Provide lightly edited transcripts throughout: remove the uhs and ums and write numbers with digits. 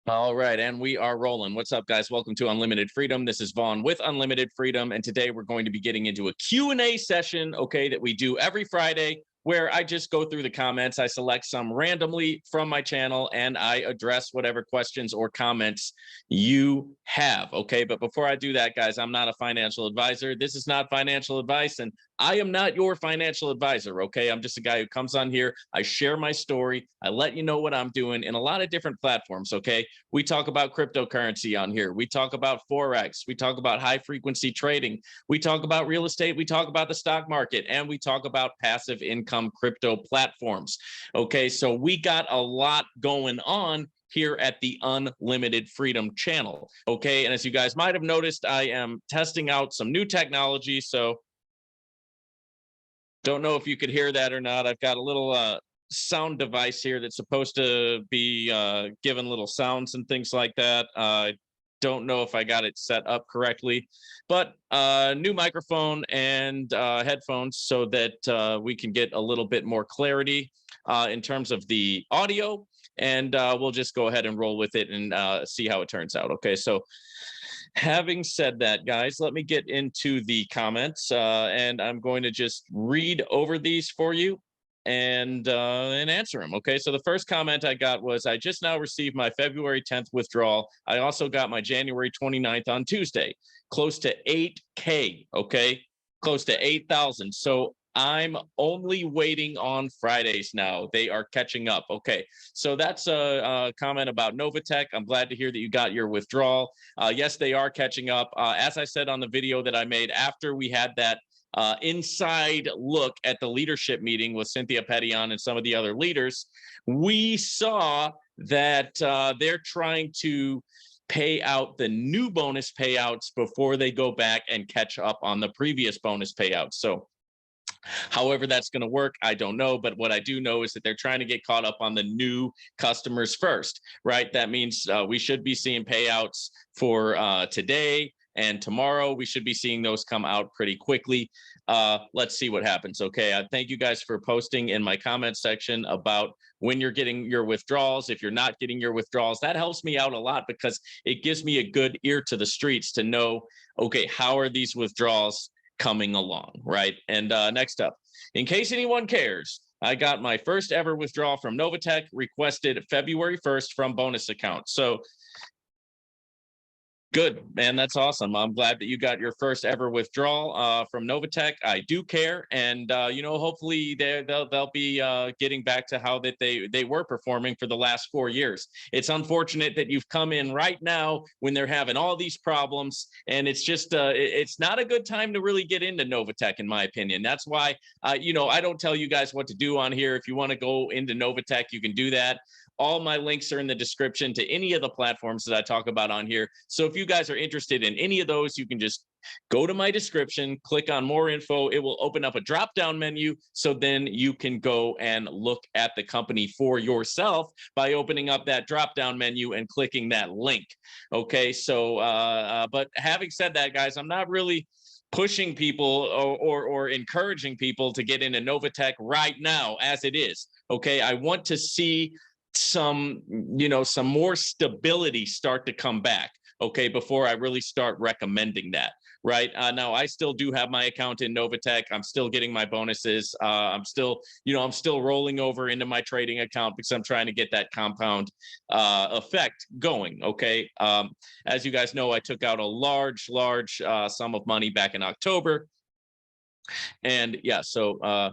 All right, and we are rolling. What's up, guys? Welcome to Unlimited Freedom. This is Vaughn with Unlimited Freedom, and today we're going to be getting into a Q&A session, okay, that we do every Friday, where I just go through the comments. I select some randomly from my channel, and I address whatever questions or comments you have, okay? But before I do that, guys, I'm not a financial advisor. This is not financial advice, and I am not your financial advisor, okay? I'm just a guy who comes on here. I share my story. I let you know what I'm doing in a lot of different platforms, okay? We talk about cryptocurrency on here. We talk about Forex. We talk about high frequency trading. We talk about real estate. We talk about the stock market, and we talk about passive income crypto platforms. Okay, so we got a lot going on here at the Unlimited Freedom channel. Okay, and as you guys might have noticed, I am testing out some new technology. So don't know if you could hear that or not. I've got a little sound device here that's supposed to be giving little sounds and things like that. Don't know if I got it set up correctly, but new microphone and headphones so that we can get a little bit more clarity in terms of the audio. And we'll just go ahead and roll with it and see how it turns out. Okay, so having said that, guys, let me get into the comments and I'm going to just read over these for you and answer them. Okay, so the first comment I got was, I just now received my February 10th withdrawal. I also got my January 29th on Tuesday, close to 8K, okay, close to 8,000. So I'm only waiting on Fridays now. They are catching up. Okay, so that's a comment about NOVATECH. I'm glad to hear that you got your withdrawal. Yes, they are catching up. As I said on the video that I made after we had that inside look at the leadership meeting with Cynthia Petion and some of the other leaders, we saw that they're trying to pay out the new bonus payouts before they go back and catch up on the previous bonus payouts. So however that's going to work, I don't know. But what I do know is that they're trying to get caught up on the new customers first, right? That means we should be seeing payouts for today and tomorrow. We should be seeing those come out pretty quickly. Let's see what happens. Okay, thank you guys for posting in my comment section about when you're getting your withdrawals. If you're not getting your withdrawals, that helps me out a lot because it gives me a good ear to the streets to know, okay, how are these withdrawals coming along, right? And next up, in case anyone cares, I got my first ever withdrawal from NOVATECH, requested February 1st from bonus account. So good, man. That's awesome. I'm glad that you got your first ever withdrawal from NOVATECH. I do care, and you know, hopefully they'll be getting back to how that they were performing for the last 4 years. It's unfortunate that you've come in right now when they're having all these problems, and it's just it's not a good time to really get into NOVATECH, in my opinion. That's why you know, I don't tell you guys what to do on here. If you want to go into NOVATECH, you can do that. All my links are in the description to any of the platforms that I talk about on here. So if you guys are interested in any of those, you can just go to my description, click on more info. It will open up a drop-down menu. So then you can go and look at the company for yourself by opening up that drop-down menu and clicking that link. Okay, so but having said that, guys, I'm not really pushing people or encouraging people to get into NOVATECH right now as it is. Okay, I want to see some, you know, some more stability start to come back, okay, before I really start recommending that, right? Now, I still do have my account in NOVATECH. I'm still getting my bonuses. I'm still, you know, I'm still rolling over into my trading account because I'm trying to get that compound effect going, okay? As you guys know, I took out a large sum of money back in October. And yeah, so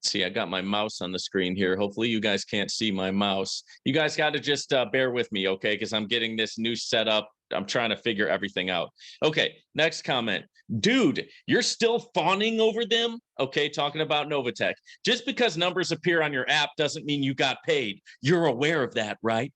see, I got my mouse on the screen here. Hopefully you guys can't see my mouse. You guys got to just bear with me, okay? Because I'm getting this new setup. I'm trying to figure everything out. Okay, next comment. Dude, you're still fawning over them? Okay, talking about NOVATECH. Just because numbers appear on your app doesn't mean you got paid. You're aware of that, right?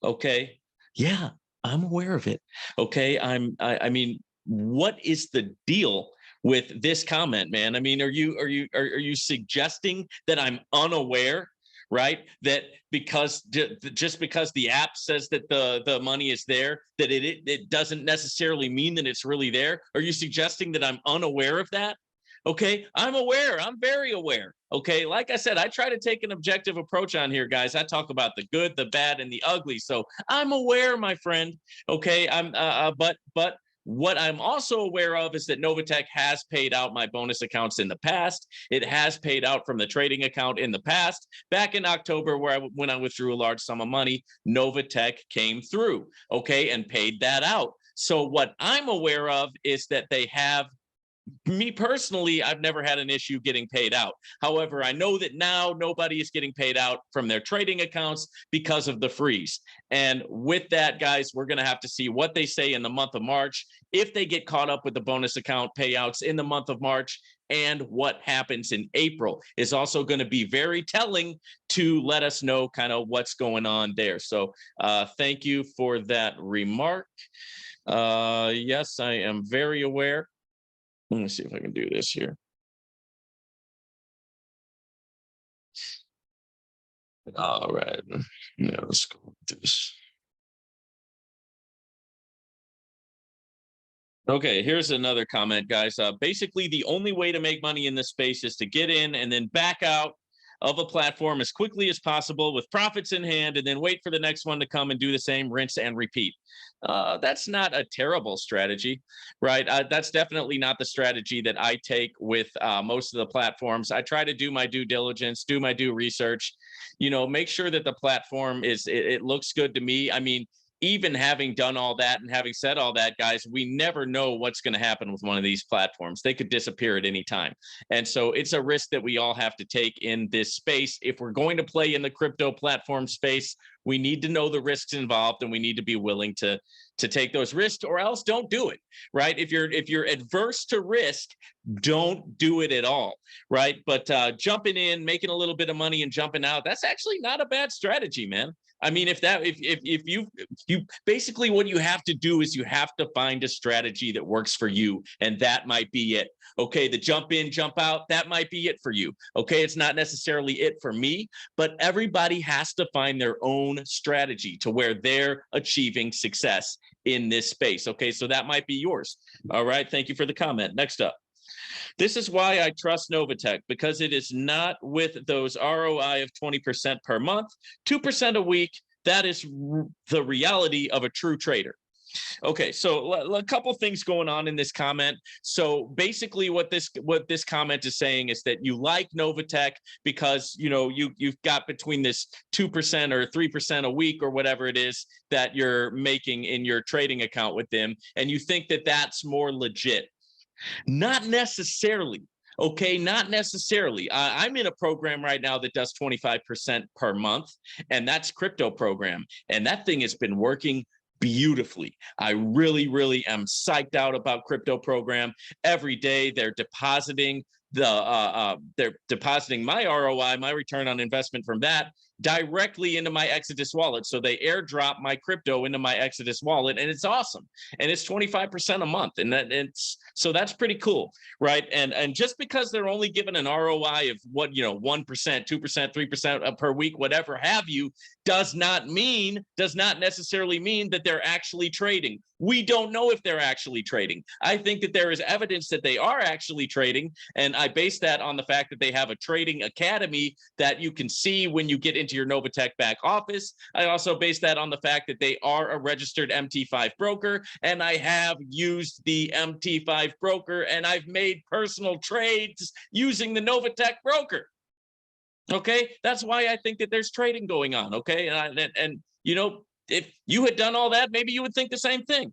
Okay, yeah, I'm aware of it. Okay, I mean, what is the deal with this comment, man? I mean, are you suggesting that I'm unaware, right? That because just because the app says that the money is there, that it doesn't necessarily mean that it's really there? Are you suggesting that I'm unaware of that? Okay, I'm aware. I'm very aware. Okay, like I said, I try to take an objective approach on here, guys. I talk about the good, the bad, and the ugly. So I'm aware, my friend. Okay, but what I'm also aware of is that NOVATECH has paid out my bonus accounts in the past. It has paid out from the trading account in the past. Back in October, when I withdrew a large sum of money, NOVATECH came through, okay, and paid that out. So what I'm aware of is that they have. Me personally, I've never had an issue getting paid out. However, I know that now nobody is getting paid out from their trading accounts because of the freeze. And with that, guys, we're going to have to see what they say in the month of March, if they get caught up with the bonus account payouts in the month of March, and what happens in April is also going to be very telling to let us know kind of what's going on there. So thank you for that remark. Yes, I am very aware. Let me see if I can do this here. All right. Yeah, let's go with this. Okay, here's another comment, guys. Basically, the only way to make money in this space is to get in and then back out of a platform as quickly as possible with profits in hand, and then wait for the next one to come and do the same, rinse and repeat. That's not a terrible strategy, right? That's definitely not the strategy that I take with most of the platforms. I try to do my due diligence, do my due research, make sure that the platform it looks good to me. I mean, even having done all that and having said all that, guys, we never know what's going to happen with one of these platforms. They could disappear at any time. And so it's a risk that we all have to take in this space. If we're going to play in the crypto platform space, we need to know the risks involved, and we need to be willing to take those risks, or else don't do it, right? If you're adverse to risk, don't do it at all, right? But jumping in, making a little bit of money and jumping out, that's actually not a bad strategy, man. I mean, if you basically, what you have to do is you have to find a strategy that works for you, and that might be it. Okay, the jump in, jump out, that might be it for you. Okay, it's not necessarily it for me, but everybody has to find their own strategy to where they're achieving success in this space. Okay, so that might be yours. All right, thank you for the comment. Next up. This is why I trust NOVATECH, because it is not with those ROI of 20% per month, 2% a week. That is the reality of a true trader. Okay, so a couple things going on in this comment. So basically, what this comment is saying is that you like NOVATECH because you've got between this 2% or 3% a week or whatever it is that you're making in your trading account with them, and you think that that's more legit. Not necessarily. Okay, not necessarily. I'm in a program right now that does 25% per month, and that's crypto program. And that thing has been working beautifully. I really, really am psyched out about crypto program. Every day they're depositing my ROI, my return on investment from that, directly into my Exodus wallet. So they airdrop my crypto into my Exodus wallet, and it's awesome. And it's 25% a month, and that's pretty cool, right? And just because they're only given an ROI of 1%, 2%, 3% per week, whatever have you, does not necessarily mean that they're actually trading. We don't know if they're actually trading. I think that there is evidence that they are actually trading, and I base that on the fact that they have a trading academy that you can see when you get into your NOVATECH back office. I also base that on the fact that they are a registered MT5 broker, and I have used the MT5 broker, and I've made personal trades using the NOVATECH broker. Okay, that's why I think that there's trading going on. Okay, and if you had done all that, maybe you would think the same thing.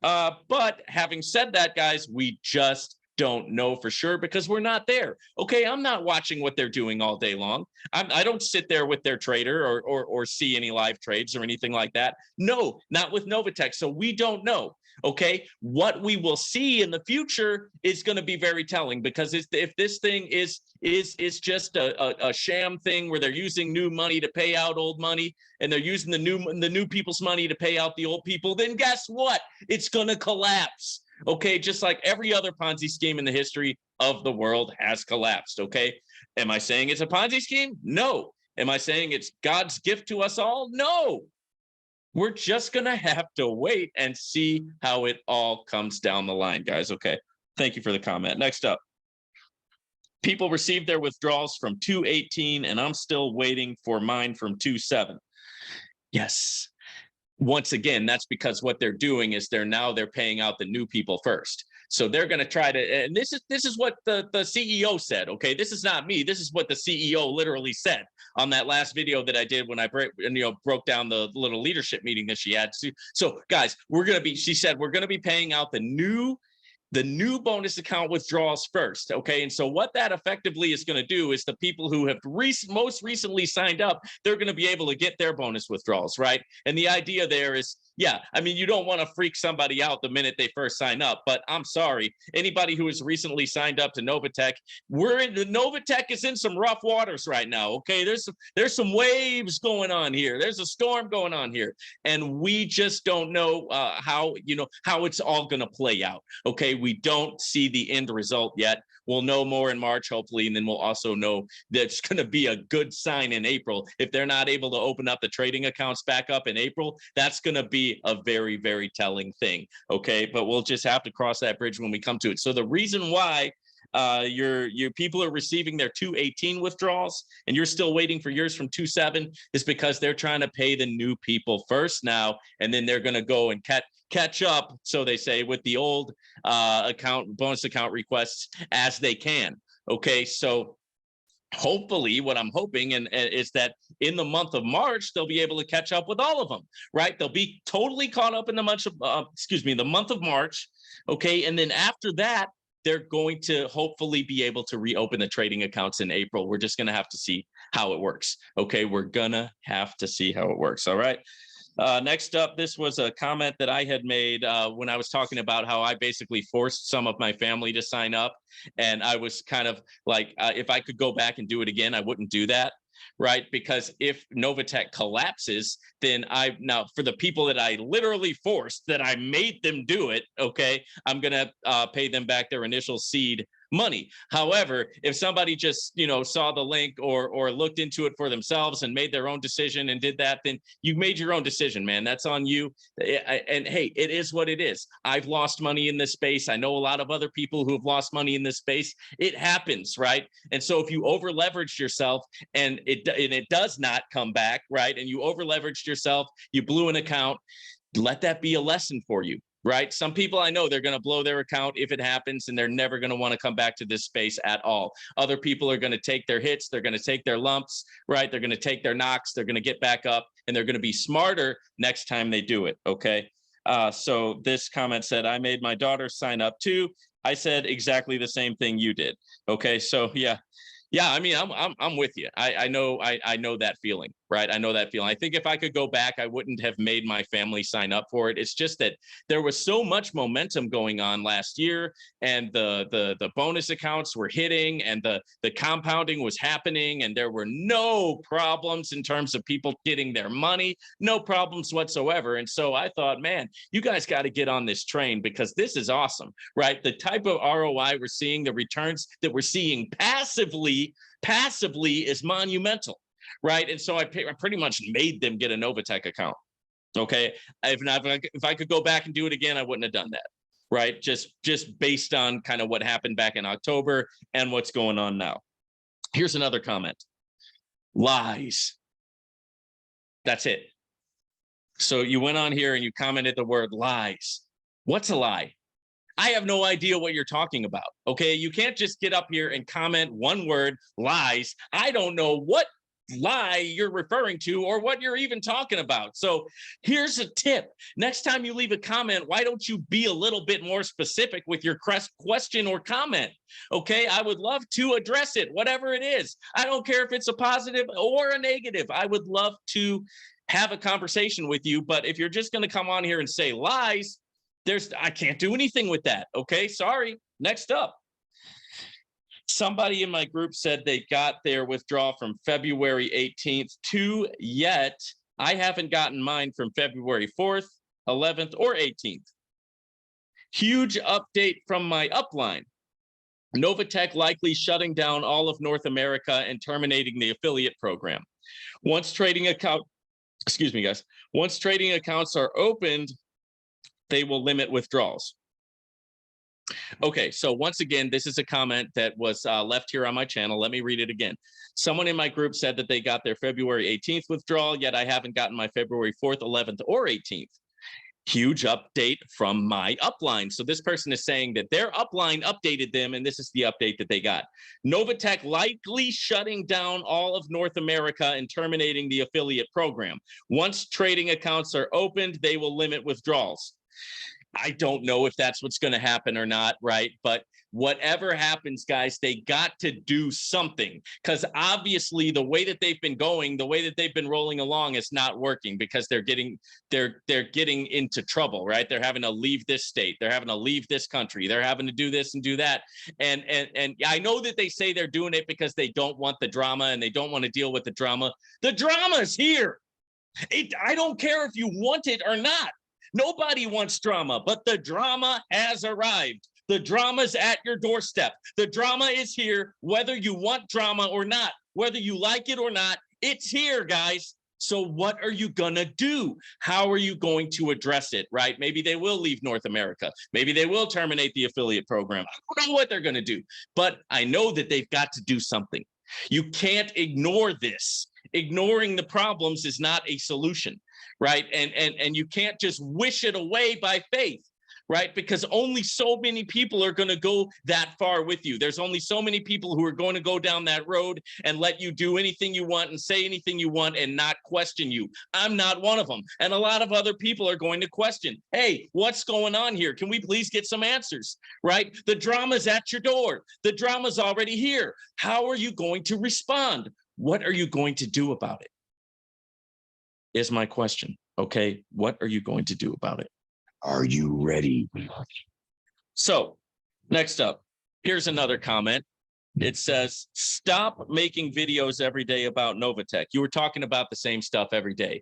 But having said that, guys, we just don't know for sure because we're not there. Okay, I'm not watching what they're doing all day long. I don't sit there with their trader or see any live trades or anything like that. No, not with NOVATECH. So we don't know. Okay, what we will see in the future is going to be very telling, because if this thing is just a sham thing where they're using new money to pay out old money, and they're using the new people's money to pay out the old people, then guess what? It's going to collapse. Okay, just like every other Ponzi scheme in the history of the world has collapsed. Okay, am I saying it's a Ponzi scheme? No. Am I saying it's God's gift to us all? No. We're just going to have to wait and see how it all comes down the line, guys. Okay. Thank you for the comment. Next up. People received their withdrawals from 218, and I'm still waiting for mine from 27. Yes. Once again, that's because what they're doing is they're paying out the new people first. So they're going to try to, and this is what the CEO said. Okay, this is not me. This is what the CEO literally said on that last video that I did when I broke down the little leadership meeting that she had. So guys, she said we're going to be paying out the new bonus account withdrawals first. Okay. And so what that effectively is going to do is the people who have most recently signed up, they're going to be able to get their bonus withdrawals, right? And the idea there is, yeah, I mean, you don't want to freak somebody out the minute they first sign up, but I'm sorry, anybody who has recently signed up to NOVATECH, NOVATECH is in some rough waters right now. Okay. There's some waves going on here. There's a storm going on here. And we just don't know how it's all going to play out. Okay. We don't see the end result yet. We'll know more in March, hopefully, and then we'll also know that it's going to be a good sign in April. If they're not able to open up the trading accounts back up in April, that's going to be a very, very telling thing. Okay, but we'll just have to cross that bridge when we come to it. So the reason why your people are receiving their 218 withdrawals and you're still waiting for yours from 27 is because they're trying to pay the new people first now, and then they're going to go and catch up, so they say, with the old bonus account requests as they can. Okay, so hopefully what I'm hoping is that in the month of March, they'll be able to catch up with all of them, right? They'll be totally caught up in the month of March. Okay, and then after that, they're going to hopefully be able to reopen the trading accounts in April. We're just going to have to see how it works. Okay, we're gonna have to see how it works. All right. Next up, this was a comment that I had made when I was talking about how I basically forced some of my family to sign up. And I was kind of like, if I could go back and do it again, I wouldn't do that. Right? Because if NOVATECH collapses, then now for the people that I literally forced, that I made them do it, okay, I'm going to pay them back their initial seed money. However, if somebody just, saw the link or looked into it for themselves and made their own decision and did that, then you made your own decision, man. That's on you. And hey, it is what it is. I've lost money in this space. I know a lot of other people who have lost money in this space. It happens, right? And so if you over leveraged yourself and it does not come back, right? And you over leveraged yourself, you blew an account, let that be a lesson for you. Right? Some people I know, they're going to blow their account if it happens, and they're never going to want to come back to this space at all. Other people are going to take their hits. They're going to take their lumps, right? They're going to take their knocks. They're going to get back up, and they're going to be smarter next time they do it. Okay. So this comment said, I made my daughter sign up too. I said exactly the same thing you did. Okay. So yeah. I mean, I'm with you. I know that feeling, right? I know that feeling. I think if I could go back, I wouldn't have made my family sign up for it. It's just that there was so much momentum going on last year, and the bonus accounts were hitting, and the compounding was happening, and there were no problems in terms of people getting their money, no problems whatsoever. And so I thought, man, you guys got to get on this train, because this is awesome, right? The type of ROI we're seeing, the returns that we're seeing passively is monumental, right? And so I pretty much made them get a NOVATECH account. Okay, if I could go back and do it again, I wouldn't have done that, right? Just based on kind of what happened back in October and what's going on now. Here's another comment: lies. That's it. So you went on here and you commented the word lies. What's a lie? I have no idea what you're talking about. Okay, you can't just get up here and comment one word, lies. I don't know what lie you're referring to or what you're even talking about. So here's a tip. Next time you leave a comment, why don't you be a little bit more specific with your question or comment? Okay, I would love to address it, whatever it is. I don't care if it's a positive or a negative. I would love to have a conversation with you. But if you're just going to come on here and say lies, I can't do anything with that. Okay, sorry. Next up. Somebody in my group said they got their withdrawal from February 18th to, yet I haven't gotten mine from February 4th, 11th, or 18th. Huge update from my upline. NOVATECH likely shutting down all of North America and terminating the affiliate program. Once trading accounts are opened, they will limit withdrawals. Okay, so once again, this is a comment that was left here on my channel. Let me read it again. Someone in my group said that they got their February 18th withdrawal, yet I haven't gotten my February 4th, 11th, or 18th. Huge update from my upline. So this person is saying that their upline updated them, and this is the update that they got. NOVATECH likely shutting down all of North America and terminating the affiliate program. Once trading accounts are opened, they will limit withdrawals. I don't know if that's what's going to happen or not, right? But whatever happens, guys, they got to do something, because obviously the way that they've been going, the way that they've been rolling along is not working, because they're getting into trouble, right? They're having to leave this state, they're having to leave this country, they're having to do this and do that. And I know that they say they're doing it because they don't want the drama and they don't want to deal with the drama. The drama is here. I don't care if you want it or not. Nobody wants drama, but the drama has arrived. The drama's at your doorstep. The drama is here, whether you want drama or not, whether you like it or not, it's here, guys. So what are you gonna do? How are you going to address it, right? Maybe they will leave North America. Maybe they will terminate the affiliate program. I don't know what they're gonna do, but I know that they've got to do something. You can't ignore this. Ignoring the problems is not a solution, right? And you can't just wish it away by faith, right? Because only so many people are going to go that far with you. There's only so many people who are going to go down that road and let you do anything you want and say anything you want and not question you. I'm not one of them. And a lot of other people are going to question, hey, what's going on here? Can we please get some answers, right? The drama's at your door. The drama's already here. How are you going to respond? What are you going to do about it? Is my question. Okay, what are you going to do about it? Are you ready? So next up, here's another comment. It says, stop making videos every day about NOVATECH. You were talking about the same stuff every day.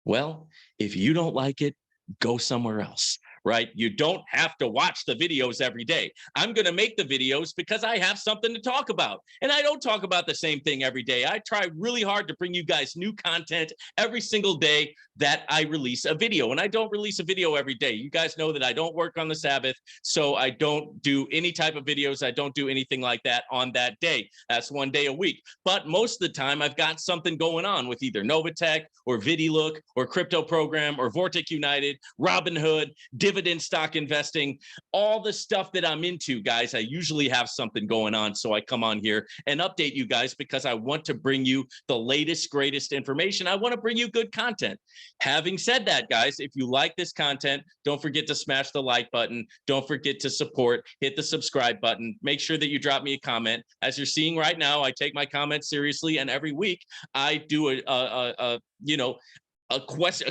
Well, if you don't like it, go somewhere else, right? You don't have to watch the videos every day. I'm going to make the videos because I have something to talk about. And I don't talk about the same thing every day. I try really hard to bring you guys new content every single day that I release a video. And I don't release a video every day. You guys know that I don't work on the Sabbath, so I don't do any type of videos. I don't do anything like that on that day. That's one day a week. But most of the time, I've got something going on with either NOVATECH or VidiLook or Crypto Program or Vortex United, Robinhood, dividend stock investing, all the stuff that I'm into, guys. I usually have something going on, so I come on here and update you guys because I want to bring you the latest, greatest information. I want to bring you good content. Having said that, guys, if you like this content, don't forget to smash the like button. Don't forget to support, hit the subscribe button. Make sure that you drop me a comment. As you're seeing right now, I take my comments seriously, and every week I do a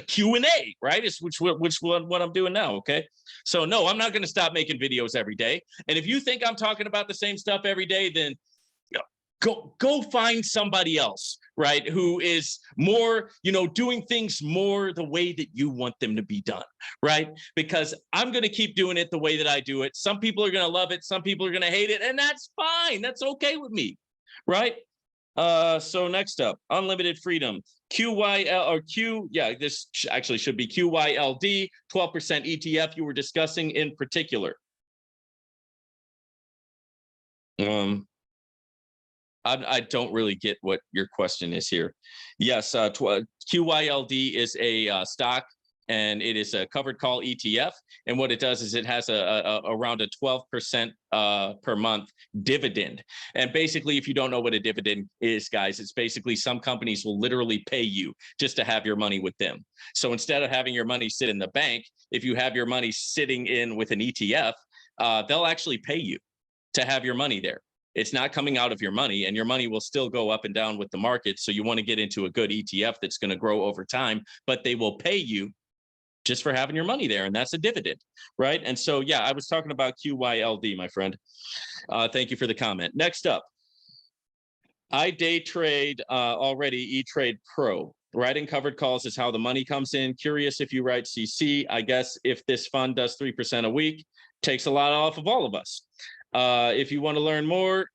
Q&A, right? It's which what I'm doing now. Okay, so no, I'm not going to stop making videos every day. And if you think I'm talking about the same stuff every day, then go find somebody else, right, who is more, doing things more the way that you want them to be done, right? Because I'm going to keep doing it the way that I do it. Some people are going to love it, some people are going to hate it, and that's fine. That's okay with me, right? So next up, unlimited freedom, QYL or Q. Yeah, this actually should be QYLD, 12% ETF you were discussing in particular. I don't really get what your question is here. Yes, QYLD is a stock, and it is a covered call ETF. And what it does is it has around a 12% per month dividend. And basically, if you don't know what a dividend is, guys, it's basically some companies will literally pay you just to have your money with them. So instead of having your money sit in the bank, if you have your money sitting in with an ETF, they'll actually pay you to have your money there. It's not coming out of your money, and your money will still go up and down with the market. So you want to get into a good ETF that's going to grow over time, but they will pay you just for having your money there, and that's a dividend, right? And so, yeah, I was talking about QYLD, my friend. Thank you for the comment. Next up, I day trade already E-Trade Pro. Writing covered calls is how the money comes in. Curious if you write CC. I guess if this fund does 3% a week, takes a lot off of all of us. If you want to learn more,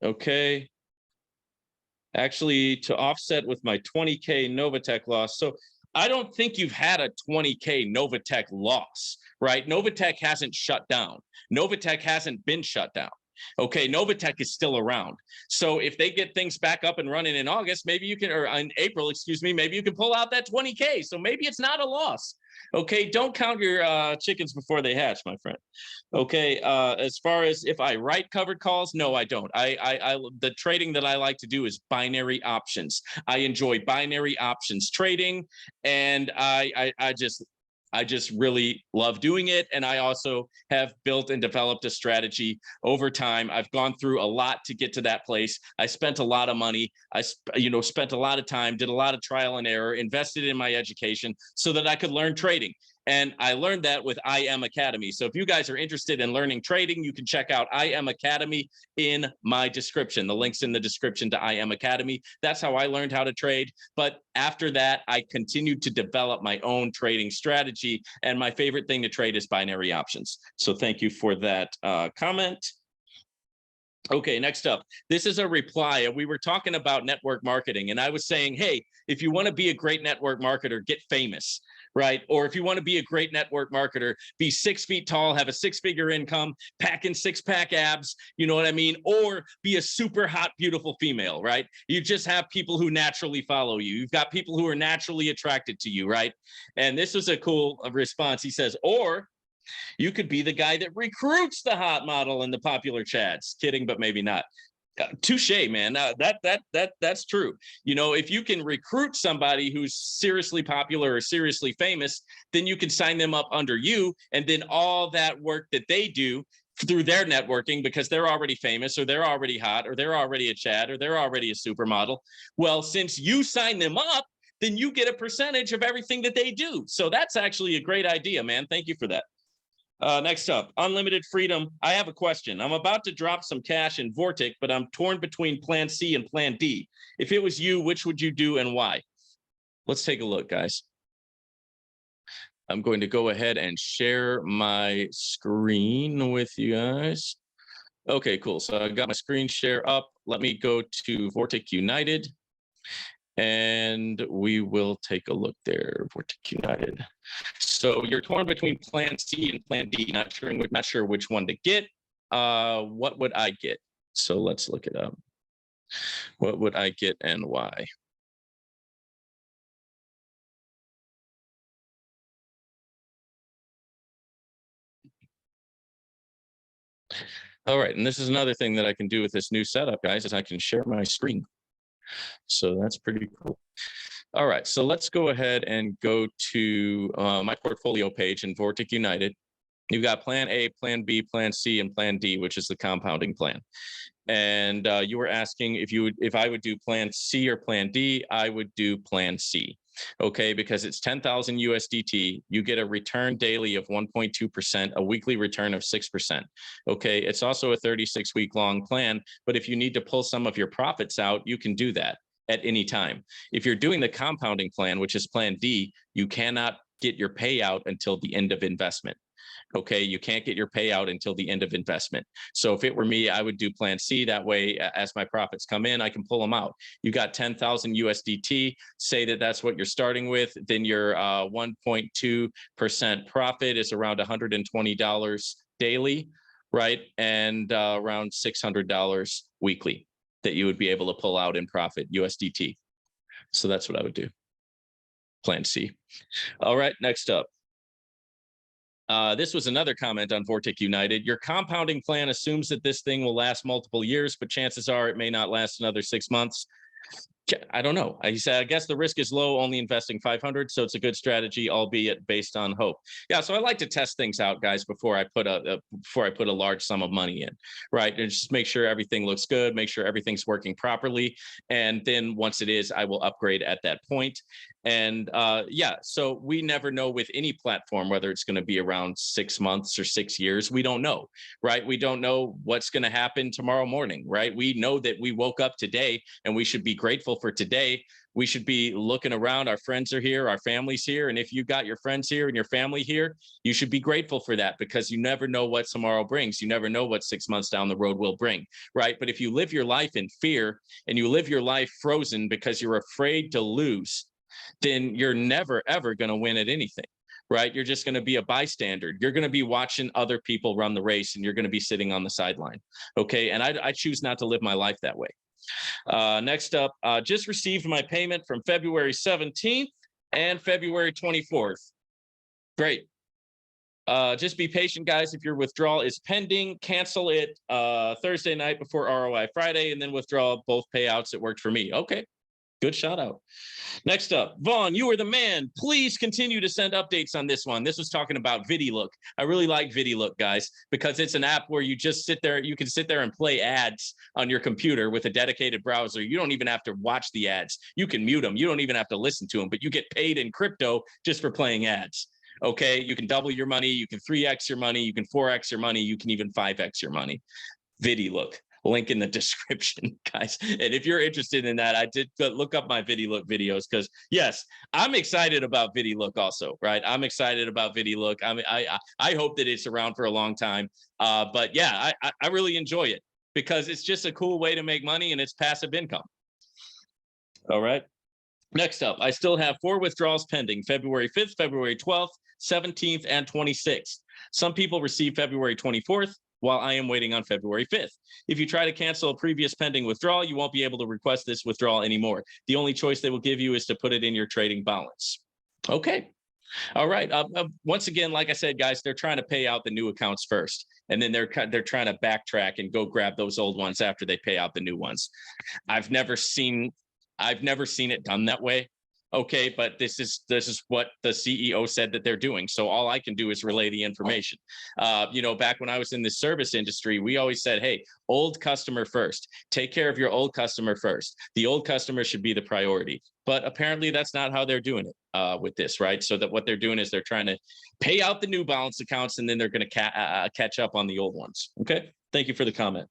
okay. Actually, to offset with my 20K NOVATECH loss. So I don't think you've had a 20K NOVATECH loss, right? NOVATECH hasn't shut down. NOVATECH hasn't been shut down. Okay, NOVATECH is still around. So if they get things back up and running in August, maybe you can, or in April, excuse me, maybe you can pull out that 20K. So maybe it's not a loss. Okay, don't count your chickens before they hatch, my friend. Okay, as far as if I write covered calls, no, I don't. The trading that I like to do is binary options. I enjoy binary options trading, and I just really love doing it. And I also have built and developed a strategy over time. I've gone through a lot to get to that place. I spent a lot of money. I spent a lot of time, did a lot of trial and error, invested in my education so that I could learn trading. And I learned that with IM Academy. So if you guys are interested in learning trading, you can check out IM Academy in my description. The link's in the description to IM Academy. That's how I learned how to trade. But after that, I continued to develop my own trading strategy. And my favorite thing to trade is binary options. So thank you for that comment. Okay, next up, this is a reply. We were talking about network marketing, and I was saying, hey, if you want to be a great network marketer, get famous, right? Or if you want to be a great network marketer, be 6 feet tall, have a 6-figure income, packing 6-pack abs, you know what I mean? Or be a super hot, beautiful female, right? You just have people who naturally follow you. You've got people who are naturally attracted to you, right? And this was a cool response. He says, or you could be the guy that recruits the hot model in the popular chats. Kidding, but maybe not. Touche, man. That's true. You know, if you can recruit somebody who's seriously popular or seriously famous, then you can sign them up under you, and then all that work that they do through their networking, because they're already famous or they're already hot or they're already a Chad or they're already a supermodel. Well, since you sign them up, then you get a percentage of everything that they do. So that's actually a great idea, man. Thank you for that. Next up, unlimited freedom. I have a question. I'm about to drop some cash in Vortic, but I'm torn between plan C and plan D. If it was you, which would you do and why? Let's take a look, guys. I'm going to go ahead and share my screen with you guys. Okay, cool. So I got my screen share up. Let me go to Vortic United. And we will take a look there, Vortic United. So you're torn between plan C and plan D, not sure which one to get. What would I get? So let's look it up. What would I get and why? All right, and this is another thing that I can do with this new setup, guys, is I can share my screen. So that's pretty cool. All right, so let's go ahead and go to my portfolio page in Vortic United. You've got plan A, plan B, plan C, and plan D, which is the compounding plan. And you were asking if I would do plan C or plan D. I would do plan C. Okay, because it's 10,000 USDT. You get a return daily of 1.2%, a weekly return of 6%. Okay, it's also a 36-week long plan, but if you need to pull some of your profits out, you can do that at any time. If you're doing the compounding plan, which is plan D, you cannot get your payout until the end of investment. Okay, you can't get your payout until the end of investment. So if it were me, I would do plan C. That way, as my profits come in, I can pull them out. You got 10,000 USDT, say that that's what you're starting with, then your 1.2% profit is around $120 daily, right? And around $600 weekly that you would be able to pull out in profit USDT. So that's what I would do. Plan C. All right, next up. This was another comment on Vortic United. Your compounding plan assumes that this thing will last multiple years, but chances are it may not last another 6 months. I don't know. He said, I guess the risk is low, only investing 500. So it's a good strategy, albeit based on hope. Yeah. So I like to test things out, guys, before I put a large sum of money in, right? And just make sure everything looks good, make sure everything's working properly. And then once it is, I will upgrade at that point. And yeah, so we never know with any platform, whether it's going to be around 6 months or 6 years. We don't know, right? We don't know what's going to happen tomorrow morning, right? We know that we woke up today and we should be grateful for today. We should be looking around. Our friends are here, our family's here. And if you got your friends here and your family here, you should be grateful for that, because you never know what tomorrow brings. You never know what 6 months down the road will bring, right? But if you live your life in fear and you live your life frozen because you're afraid to lose, then you're never, ever going to win at anything, right? You're just going to be a bystander. You're going to be watching other people run the race and you're going to be sitting on the sideline. Okay. And I choose not to live my life that way. Next up, just received my payment from February 17th and February 24th. Great. Just be patient, guys. If your withdrawal is pending, cancel it Thursday night before ROI Friday, and then withdraw both payouts. It worked for me. Okay, good shout out. Next up, Vaughn, you are the man. Please continue to send updates on this one. This was talking about VidiLook. I really like VidiLook, guys, because it's an app where you just sit there. You can sit there and play ads on your computer with a dedicated browser. You don't even have to watch the ads. You can mute them. You don't even have to listen to them, but you get paid in crypto just for playing ads. Okay, you can double your money, you can 3x your money, you can 4x your money, you can even 5x your money. VidiLook, link in the description, guys. And if you're interested in that, I did look up my VidiLook videos because yes, I'm excited about VidiLook also, right? I'm excited about VidiLook. I hope that it's around for a long time. But yeah, I really enjoy it because it's just a cool way to make money and it's passive income. All right. Next up, I still have 4 withdrawals pending, February 5th, February 12th, 17th, and 26th. Some people receive February 24th, while I am waiting on February 5th. If you try to cancel a previous pending withdrawal, you won't be able to request this withdrawal anymore. The only choice they will give you is to put it in your trading balance. Okay. All right. Once again, like I said, guys, they're trying to pay out the new accounts first, and then they're trying to backtrack and go grab those old ones after they pay out the new ones. I've never seen it done that way. Okay, but this is what the CEO said that they're doing. So all I can do is relay the information. Back when I was in the service industry, we always said, hey, old customer first. Take care of your old customer first. The old customer should be the priority. But apparently that's not how they're doing it with this, right? So that what they're doing is they're trying to pay out the new balance accounts, and then they're going to catch up on the old ones. Okay, thank you for the comment.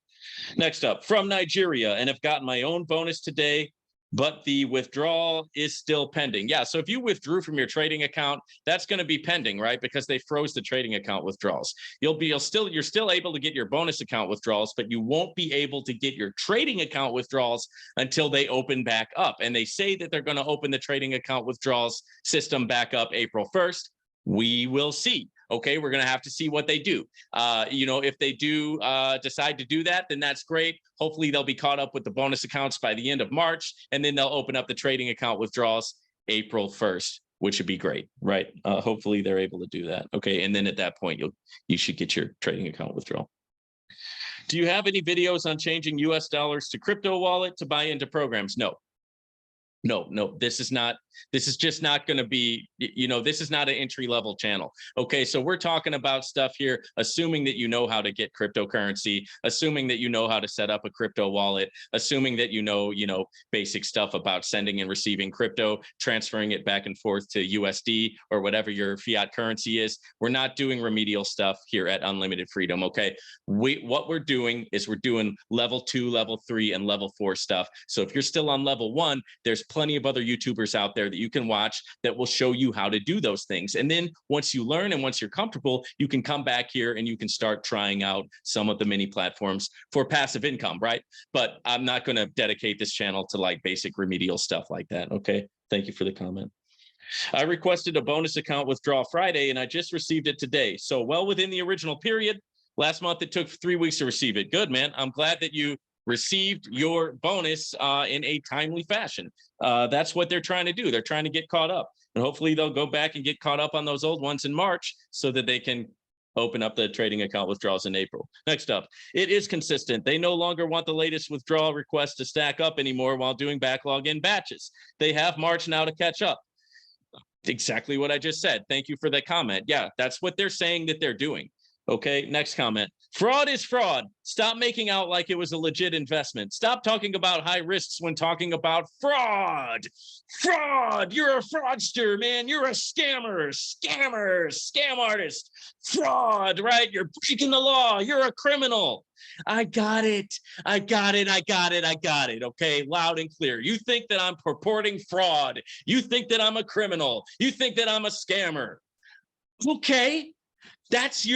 Next up, from Nigeria, and have gotten my own bonus today, but the withdrawal is still pending. Yeah, so if you withdrew from your trading account, that's going to be pending, right? Because they froze the trading account withdrawals. You're still able to get your bonus account withdrawals, but you won't be able to get your trading account withdrawals until they open back up. And they say that they're going to open the trading account withdrawals system back up April 1st. We will see. Okay, we're going to have to see what they do. If they do decide to do that, then that's great. Hopefully they'll be caught up with the bonus accounts by the end of March, and then they'll open up the trading account withdrawals April 1st, which would be great, right? Hopefully they're able to do that. Okay, and then at that point, you should get your trading account withdrawal. Do you have any videos on changing US dollars to crypto wallet to buy into programs? No. No, this is just not going to be, this is not an entry level channel. Okay, so we're talking about stuff here, assuming that you know how to get cryptocurrency, assuming that you know how to set up a crypto wallet, assuming that you know basic stuff about sending and receiving crypto, transferring it back and forth to USD or whatever your fiat currency is. We're not doing remedial stuff here at Unlimited Freedom. Okay, what we're doing is we're doing level 2, level 3, and level 4 stuff. So if you're still on level 1, there's plenty of other YouTubers out there that you can watch that will show you how to do those things. And then once you learn and once you're comfortable, you can come back here and you can start trying out some of the mini platforms for passive income, right? But I'm not going to dedicate this channel to like basic remedial stuff like that. Okay, thank you for the comment. I requested a bonus account withdrawal Friday and I just received it today. So well within the original period. Last month it took 3 weeks to receive it. Good, man. I'm glad that you received your bonus in a timely fashion. That's what they're trying to do. They're trying to get caught up, and hopefully they'll go back and get caught up on those old ones in March so that they can open up the trading account withdrawals in April. Next up, it is consistent. They no longer want the latest withdrawal requests to stack up anymore while doing backlog in batches. They have March now to catch up. Exactly what I just said. Thank you for that comment. Yeah, that's what they're saying that they're doing. Okay, next comment. Fraud is fraud. Stop making out like it was a legit investment. Stop talking about high risks when talking about fraud. Fraud. You're a fraudster, man. You're a scammer, scam artist. Fraud, right? You're breaking the law. You're a criminal. I got it. Okay, loud and clear. You think that I'm purporting fraud. You think that I'm a criminal. You think that I'm a scammer. Okay. That's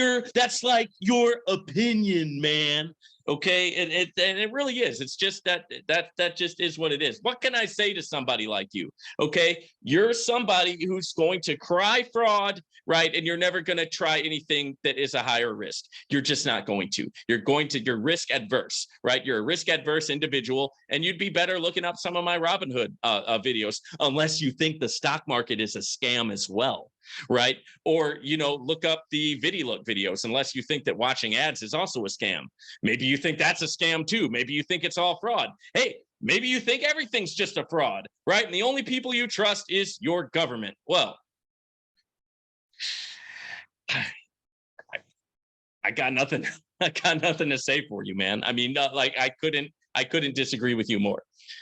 like your opinion, man. Okay, and it really is. It's just that just is what it is. What can I say to somebody like you? Okay, you're somebody who's going to cry fraud, right? And you're never going to try anything that is a higher risk. You're just not going to. You're risk adverse, right? You're a risk adverse individual, and you'd be better looking up some of my Robinhood videos, unless you think the stock market is a scam as well, right? Or, look up the VidiLook videos, unless you think that watching ads is also a scam. Maybe you think that's a scam too. Maybe you think it's all fraud. Hey, maybe you think everything's just a fraud, right? And the only people you trust is your government. Well, I got nothing. I got nothing to say for you, man. I mean, like I couldn't disagree with you more.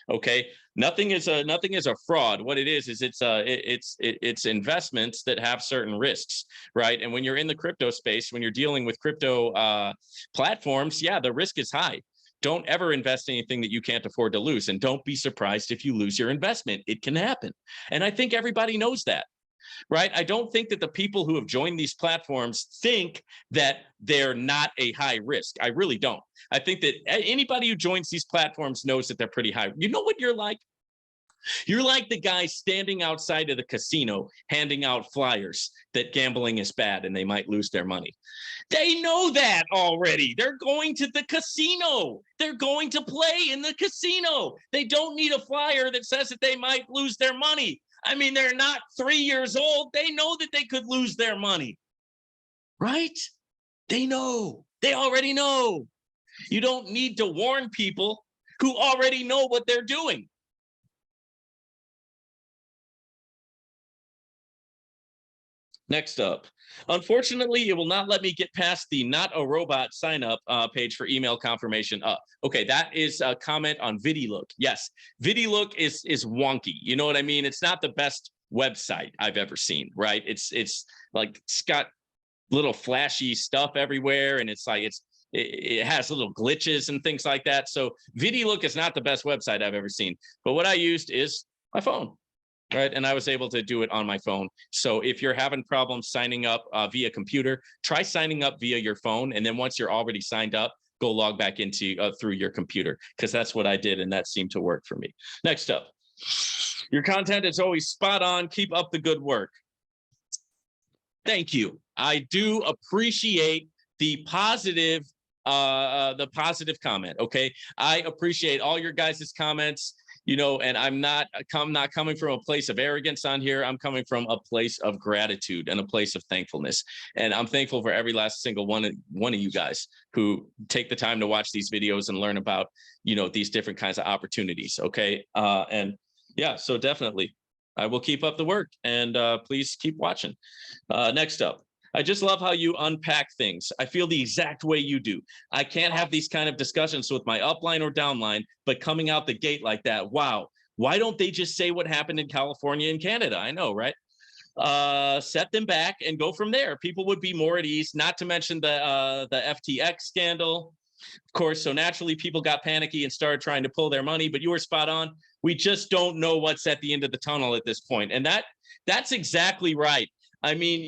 Okay, nothing is a fraud. What it is it's investments that have certain risks, right? And when you're in the crypto space, when you're dealing with crypto platforms, yeah, the risk is high. Don't ever invest anything that you can't afford to lose, and don't be surprised if you lose your investment. It can happen, and I think everybody knows that. Right? I don't think that the people who have joined these platforms think that they're not a high risk. I really don't. I think that anybody who joins these platforms knows that they're pretty high. You know what you're like? You're like the guy standing outside of the casino handing out flyers that gambling is bad and they might lose their money. They know that already. They're going to the casino. They're going to play in the casino. They don't need a flyer that says that they might lose their money. I mean, they're not 3 years old. They know that they could lose their money, right? They know. They already know. You don't need to warn people who already know what they're doing. Next up, unfortunately, it will not let me get past the not a robot sign up page for email confirmation. Okay, that is a comment on VidiLook. Yes, VidiLook is wonky. You know what I mean? It's not the best website I've ever seen, right? It's like it's got little flashy stuff everywhere, and it has little glitches and things like that. So VidiLook is not the best website I've ever seen. But what I used is my phone. Right. And I was able to do it on my phone. So if you're having problems signing up via computer, try signing up via your phone. And then once you're already signed up, go log back into through your computer, because that's what I did. And that seemed to work for me. Next up, your content is always spot on. Keep up the good work. Thank you. I do appreciate the positive comment. OK, I appreciate all your guys' comments. And I'm not coming from a place of arrogance on here. I'm coming from a place of gratitude and a place of thankfulness. And I'm thankful for every last single one of you guys who take the time to watch these videos and learn about, these different kinds of opportunities. Okay. And yeah, so definitely I will keep up the work, and please keep watching. Next up. I just love how you unpack things. I feel the exact way you do. I can't have these kind of discussions with my upline or downline, but coming out the gate like that, wow. Why don't they just say what happened in California and Canada? I know, right? Set them back and go from there. People would be more at ease, not to mention the FTX scandal. Of course, so naturally people got panicky and started trying to pull their money, but you were spot on. We just don't know what's at the end of the tunnel at this point. And that's exactly right. I mean,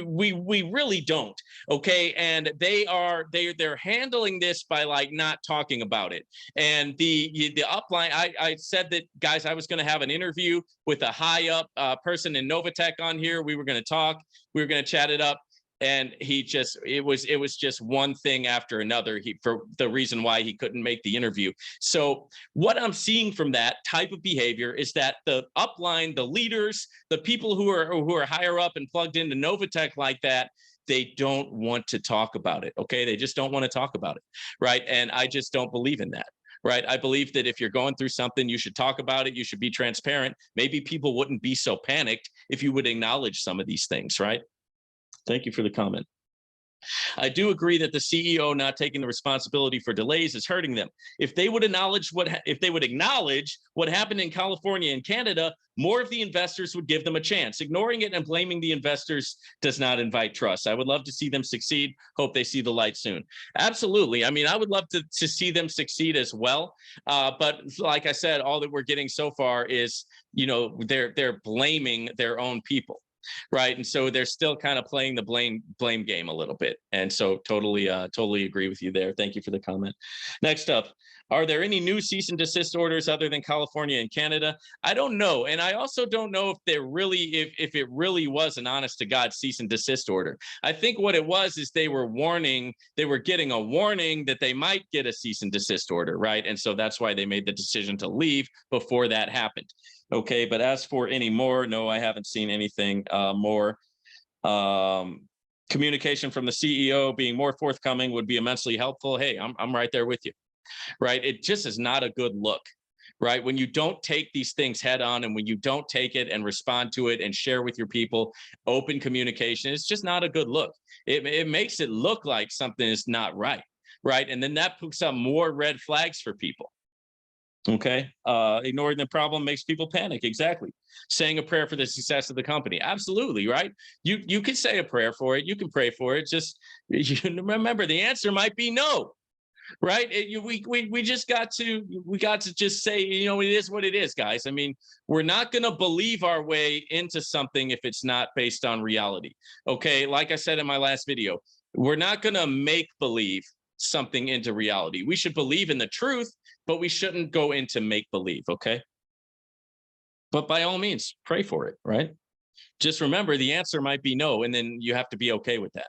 we really don't. Okay. And they're handling this by like not talking about it. And the upline, I said that, guys, I was going to have an interview with a high up person in NOVATECH on here. We were going to talk, we were going to chat it up. And it was just one thing after another for the reason why he couldn't make the interview. So what I'm seeing from that type of behavior is that the upline, the leaders, the people who are higher up and plugged into NOVATECH like that, they don't want to talk about it. Okay, they just don't want to talk about it, right? And I just don't believe in that. Right. I believe that if you're going through something, you should talk about it. You should be transparent. Maybe people wouldn't be so panicked if you would acknowledge some of these things, right? Thank you for the comment. I do agree that the CEO not taking the responsibility for delays is hurting them. If they would acknowledge what happened in California and Canada, more of the investors would give them a chance. Ignoring it and blaming the investors does not invite trust. I would love to see them succeed. Hope they see the light soon. Absolutely. I mean, I would love to see them succeed as well. But like I said, all that we're getting so far is, they're blaming their own people. right? And so they're still kind of playing the blame game a little bit. And so totally agree with you there. Thank you for the comment. Next up, are there any new cease and desist orders other than California and Canada? I don't know, and I also don't know if they're really if it really was an honest to God cease and desist order. I think what it was is they were getting a warning that they might get a cease and desist order, right? And so that's why they made the decision to leave before that happened. Okay, but as for any more, no, I haven't seen anything more. Communication from the CEO being more forthcoming would be immensely helpful. Hey, I'm right there with you, right? It just is not a good look, right? When you don't take these things head on and when you don't take it and respond to it and share with your people, open communication, it's just not a good look. It makes it look like something is not right, right? And then that puts up more red flags for people. Okay. Ignoring the problem makes people panic. Exactly. Saying a prayer for the success of the company. Absolutely. Right. You can say a prayer for it. You can pray for it. Just remember the answer might be no. Right. We just got to just say, it is what it is, guys. I mean, we're not going to believe our way into something if it's not based on reality. Okay. Like I said in my last video, we're not going to make believe something into reality. We should believe in the truth, but we shouldn't go into make believe. Okay. But by all means, pray for it. Right. Just remember the answer might be no, and then you have to be okay with that.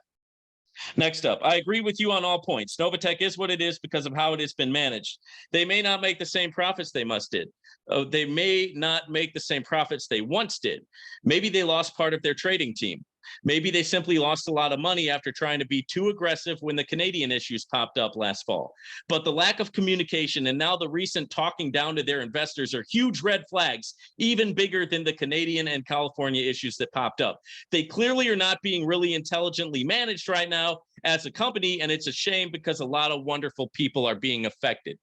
Next up, I agree with you on all points. NOVATECH is what it is because of how it has been managed. They may not make the same profits they once did. They may not make the same profits they once did. Maybe they lost part of their trading team. Maybe they simply lost a lot of money after trying to be too aggressive when the Canadian issues popped up last fall. But the lack of communication and now the recent talking down to their investors are huge red flags, even bigger than the Canadian and California issues that popped up. They clearly are not being really intelligently managed right now as a company, and it's a shame because a lot of wonderful people are being affected.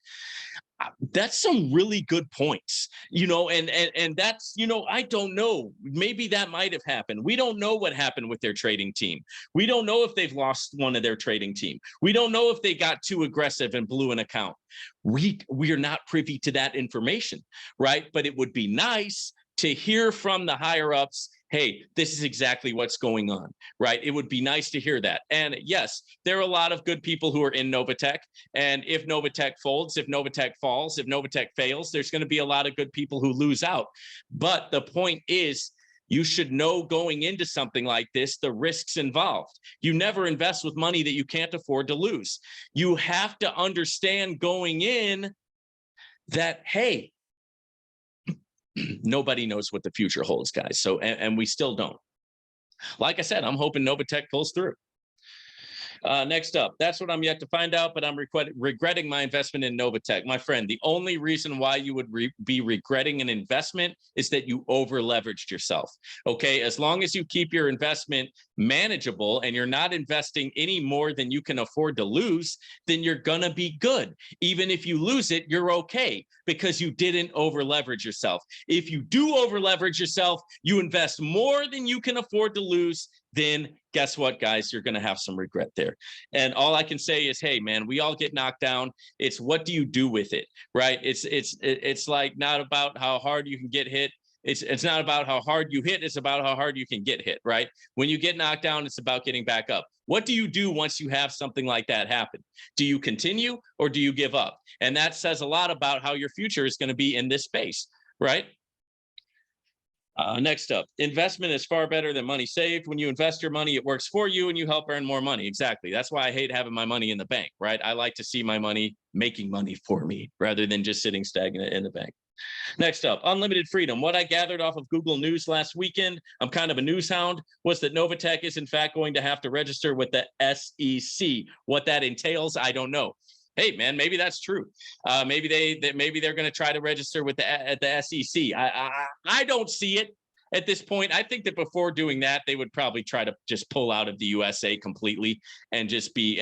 That's some really good points, and that's, I don't know, maybe that might have happened. We don't know what happened with their trading team. We don't know if they've lost one of their trading team. We don't know if they got too aggressive and blew an account. We are not privy to that information, right? But it would be nice to hear from the higher ups, hey, this is exactly what's going on, right? It would be nice to hear that. And yes, there are a lot of good people who are in NOVATECH. And if NOVATECH folds, if NOVATECH falls, if NOVATECH fails, there's going to be a lot of good people who lose out. But the point is, you should know going into something like this, the risks involved. You never invest with money that you can't afford to lose. You have to understand going in that, hey, nobody knows what the future holds, guys. So, and we still don't. Like I said, I'm hoping NOVATECH pulls through. Next up, that's what I'm yet to find out, but I'm regretting my investment in NOVATECH. My friend, the only reason why you would be regretting an investment is that you over leveraged yourself. Okay, as long as you keep your investment manageable and you're not investing any more than you can afford to lose, then you're gonna be good. Even if you lose it, you're okay because you didn't over leverage yourself. If you do over leverage yourself, you invest more than you can afford to lose, then guess what, guys? You're going to have some regret there. And all I can say is, hey, man, we all get knocked down. It's what do you do with it, right? It's like not about how hard you can get hit. It's not about how hard you hit. It's about how hard you can get hit, right? When you get knocked down, it's about getting back up. What do you do once you have something like that happen? Do you continue or do you give up? And that says a lot about how your future is going to be in this space, right? Next up, investment is far better than money saved. When you invest your money, it works for you and you help earn more money. Exactly. That's why I hate having my money in the bank, right? I like to see my money making money for me rather than just sitting stagnant in the bank. Next up, unlimited freedom. What I gathered off of Google News last weekend, I'm kind of a news hound, was that NOVATECH is in fact going to have to register with the SEC. What that entails, I don't know. Hey, man, maybe that's true. Maybe they're going to try to register with the SEC. I don't see it at this point. I think that before doing that, they would probably try to just pull out of the USA completely and just be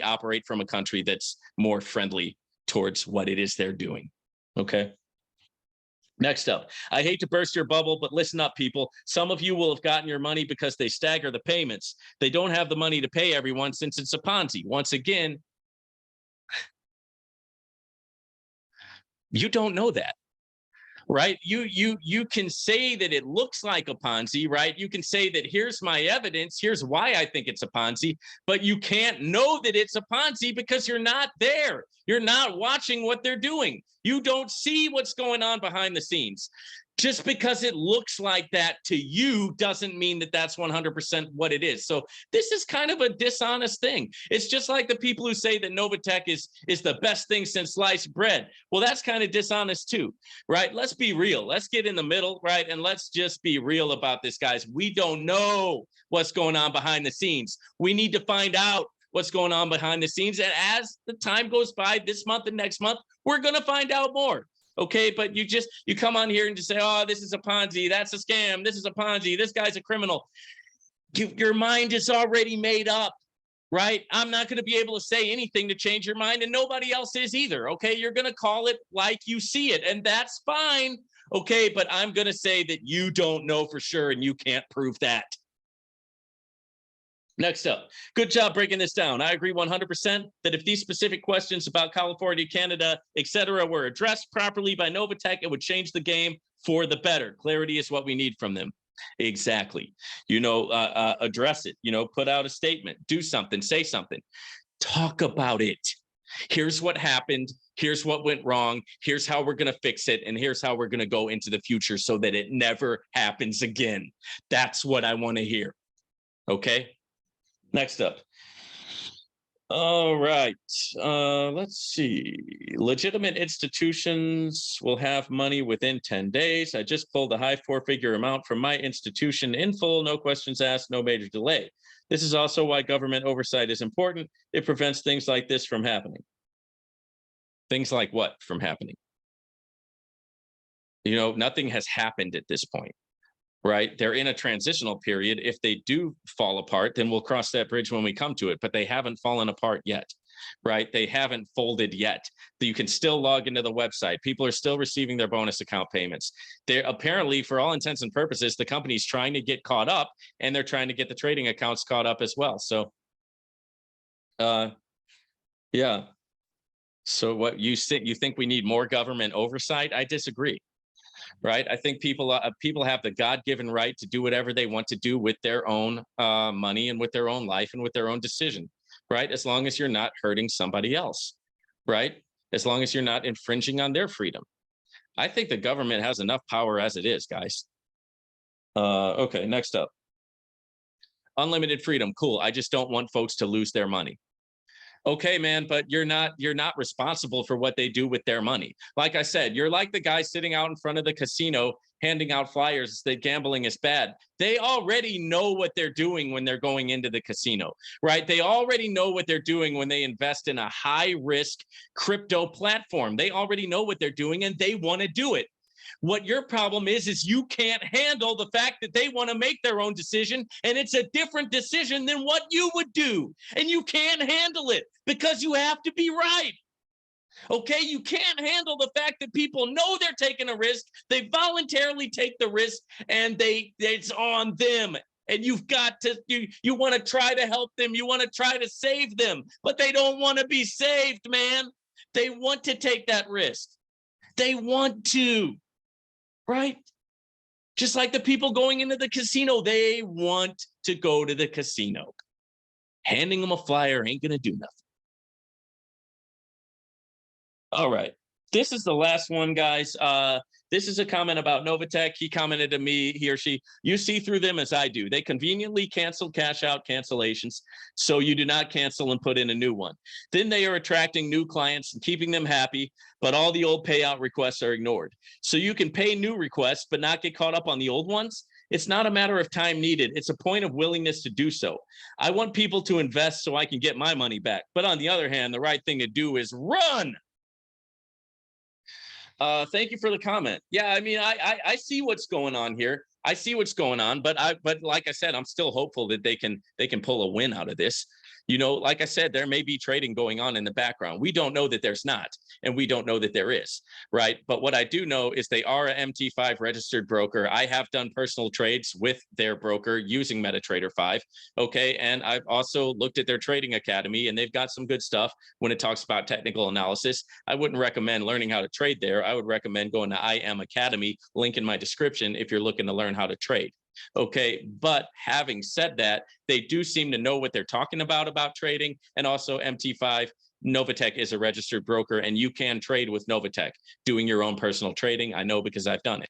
operate from a country that's more friendly towards what it is they're doing. Okay. Next up, I hate to burst your bubble, but listen up, people. Some of you will have gotten your money because they stagger the payments. They don't have the money to pay everyone since it's a Ponzi. Once again, you don't know that. right? You can say that it looks like a Ponzi, right? You can say that here's my evidence, here's why I think it's a Ponzi, but you can't know that it's a Ponzi because you're not there. You're not watching what they're doing. You don't see what's going on behind the scenes. Just because it looks like that to you doesn't mean that that's 100% what it is. So this is kind of a dishonest thing. It's just like the people who say that NOVATECH is the best thing since sliced bread. Well, that's kind of dishonest too, right? Let's be real. Let's get in the middle, right? And let's just be real about this, guys. We don't know what's going on behind the scenes. We need to find out what's going on behind the scenes. And as the time goes by this month and next month, we're going to find out more. Okay, but you come on here and just say, oh, this is a Ponzi, that's a scam, this is a Ponzi, this guy's a criminal. Your mind is already made up, right? I'm not going to be able to say anything to change your mind, and nobody else is either. Okay, you're going to call it like you see it, and that's fine. Okay, but I'm going to say that you don't know for sure, and you can't prove that. Next up, good job breaking this down. I agree 100% that if these specific questions about California, Canada, etc., were addressed properly by NOVATECH, it would change the game for the better. Clarity is what we need from them. Exactly. Address it, put out a statement, do something, say something, talk about it. Here's what happened. Here's what went wrong. Here's how we're going to fix it. And here's how we're going to go into the future so that it never happens again. That's what I want to hear. Okay. Next up. All right. Let's see. Legitimate institutions will have money within 10 days. I just pulled a high four-figure amount from my institution in full. No questions asked, no major delay. This is also why government oversight is important. It prevents things like this from happening. Things like what from happening? Nothing has happened at this point. Right? They're in a transitional period. If they do fall apart, then we'll cross that bridge when we come to it, but they haven't fallen apart yet, right? They haven't folded yet. You can still log into the website. People are still receiving their bonus account payments. They're apparently, for all intents and purposes, the company's trying to get caught up, and they're trying to get the trading accounts caught up as well. So, yeah. So what you think we need more government oversight? I disagree. Right. I think people have the God-given right to do whatever they want to do with their own money and with their own life and with their own decision. Right. As long as you're not hurting somebody else. Right. As long as you're not infringing on their freedom. I think the government has enough power as it is, guys. OK, next up. Unlimited freedom. Cool. I just don't want folks to lose their money. Okay, man, but you're not responsible for what they do with their money. Like I said, you're like the guy sitting out in front of the casino handing out flyers that gambling is bad. They already know what they're doing when they're going into the casino, right? They already know what they're doing when they invest in a high risk crypto platform. They already know what they're doing and they want to do it. What your problem is you can't handle the fact that they want to make their own decision, and it's a different decision than what you would do. And you can't handle it because you have to be right. Okay, you can't handle the fact that people know they're taking a risk. They voluntarily take the risk, and it's on them. And you've got to, you want to try to help them. You want to try to save them, but they don't want to be saved, man. They want to take that risk. They want to. Right? Just like the people going into the casino, they want to go to the casino. Handing them a flyer ain't going to do nothing. All right. This is the last one, guys. This is a comment about NOVATECH. He commented to me, he or she, you see through them as I do. They conveniently cancel cash out cancellations, so you do not cancel and put in a new one. Then they are attracting new clients and keeping them happy, but all the old payout requests are ignored. So you can pay new requests, but not get caught up on the old ones. It's not a matter of time needed. It's a point of willingness to do so. I want people to invest so I can get my money back. But on the other hand, the right thing to do is run. Thank you for the comment. Yeah, I mean, I see what's going on here. I see what's going on, but like I said, I'm still hopeful that they can pull a win out of this. Like I said, there may be trading going on in the background. We don't know that there's not, and we don't know that there is, right? But what I do know is they are a MT5 registered broker. I have done personal trades with their broker using MetaTrader 5. Okay. And I've also looked at their trading academy, and they've got some good stuff when it talks about technical analysis. I wouldn't recommend learning how to trade there. I would recommend going to I Am Academy, link in my description, if you're looking to learn how to trade. Okay. But having said that, they do seem to know what they're talking about trading. And also, MT5, NOVATECH is a registered broker, and you can trade with NOVATECH doing your own personal trading. I know because I've done it.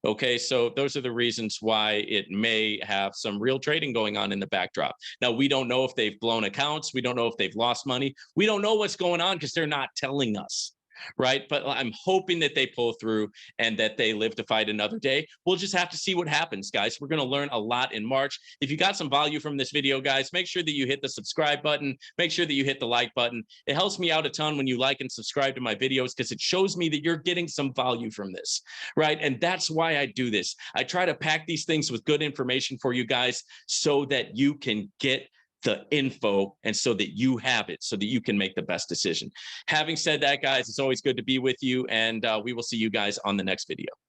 Okay. So those are the reasons why it may have some real trading going on in the backdrop. Now, we don't know if they've blown accounts. We don't know if they've lost money. We don't know what's going on because they're not telling us. Right. But I'm hoping that they pull through and that they live to fight another day. We'll just have to see what happens, guys. We're going to learn a lot in March. If you got some value from this video, guys, make sure that you hit the subscribe button. Make sure that you hit the like button. It helps me out a ton when you like and subscribe to my videos, because it shows me that you're getting some value from this. Right. And that's why I do this. I try to pack these things with good information for you guys so that you can get the info, and so that you have it, so that you can make the best decision. Having said that, guys, it's always good to be with you, and we will see you guys on the next video.